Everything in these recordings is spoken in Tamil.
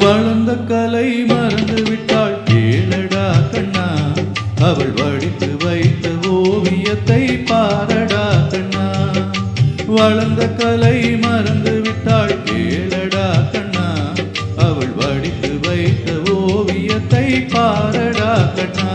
வளர்ந்த கலை மறந்து விட்டாள் கேளடா கண்ணா, அவள் வடித்து வைத்த ஓவியத்தை பாரடா கண்ணா. வளர்ந்த கலை மறந்து விட்டாள் கேளடா கண்ணா, அவள் வடித்து வைத்த ஓவியத்தை பாரடா கண்ணா.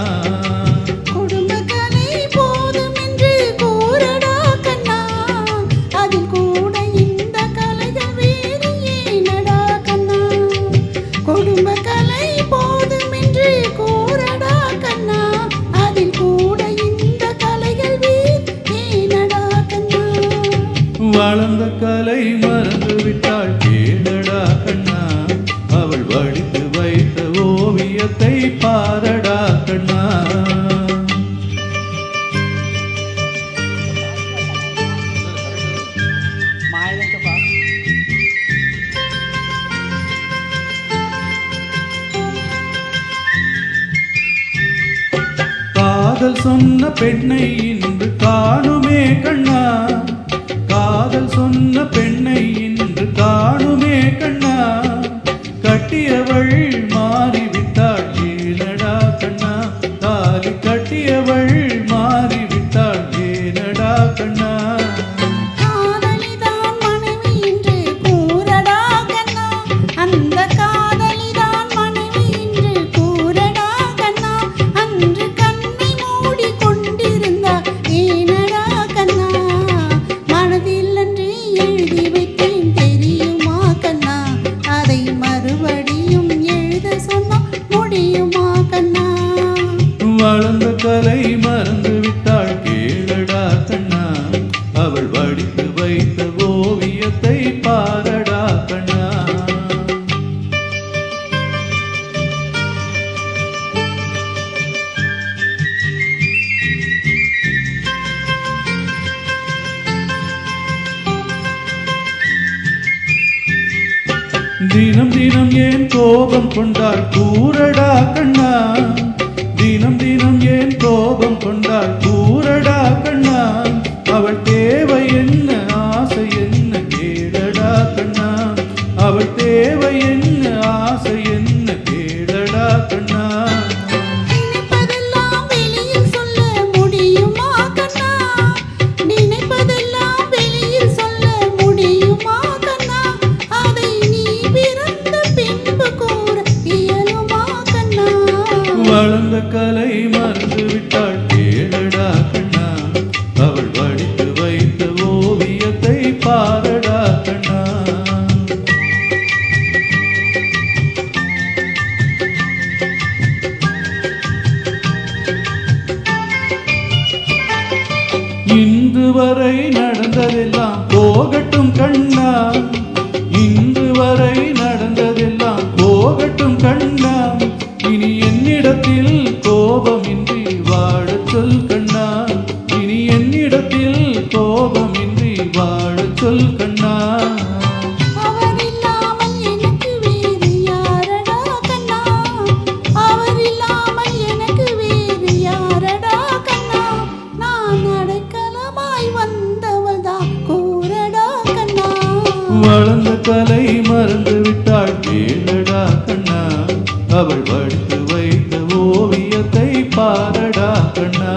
வளர்ந்த கலை மறந்து விட்டாள் கேளடா கண்ணா, அவள் வடித்து வைத்த ஓவியத்தை பாரடா கண்ணா. காதல் சொன்ன பெண்ணை இன்று காணுமே கண்ணா, காதல் சொன்ன பெண்ணை இன்று காணுமே கண்ணா. கட்டியவள் மாறிவிட்டாள் ஏனடா கண்ணா, தாலி கட்டியவள் மாறிவிட்டாள் ஏனடா கண்ணா. காதலிதான் மனைவி என்று கூறடா கண்ணா, அந்த காதலிதான் மனைவி என்று கூறடா கண்ணா. அன்று கண்ணை மூடி கொண்டிருந்தார் ஏனடா கண்ணா, மனதில் அன்று எழுதி வைத்தேன் தெரியுமா கண்ணா, அதை மறுபடியும் எழுத சொன்னா முடியுமா கண்ணா. வளர்ந்த கலை மறந்து விட்டாள் கேளடா கண்ணா, அவள் வடித்து வைத்த ஓவியத்தை பாரடா கண்ணா. தினம் தினம் ஏன் கோபம் கொண்டாள் கூறடா கண்ணா, தினம் தினம் ஏன் கோபம் கொண்டாள் கூறடா கண்ணா. அவள் தேவை என்ன ஆசை என்ன கேளடா கண்ணா, அவள் தேவை என்ன ஆசை என்ன கேளடா கண்ணா. நினைப்பதெல்லாம் வெளியில் சொல்ல முடியுமா கண்ணா, நினைப்பதெல்லாம் வெளியில் சொல்ல முடியுமா கண்ணா. அதை நீ பிறந்த பின்பு கூற இயலுமா கண்ணா. வளர்ந்த கலை மறந்து விட்டாள் கேளடா கண்ணா, அவள் வடித்து வைத்த ஓவியத்தை பாரடா கண்ணா. இன்று வரை நடந்ததெல்லாம் போகட்டும் கண்ணா, இன்று வரை நடந்ததெல்லாம் போகட்டும் கண்ணா. இனி என்னிடத்தில் கோபமின்றி வாழச் சொல் கண்ணா, இனி என்னிடத்தில் கோபமின்றி வாழச் சொல் கண்ணா. அவர் இல்லாமல் எனக்கு வேறு யாரடா கண்ணா, அவர் இல்லாமல் எனக்கு வேறு யாரடா கண்ணா. நான் அடைக்கலமாய் வந்தவள் தான் கூறடா கண்ணா. வளர்ந்த கலை மறந்து விட்டாள் கேளடா கண்ணா, அவள் வடித்து வைத்த ஓவியத்தை பாரடா கண்ணா.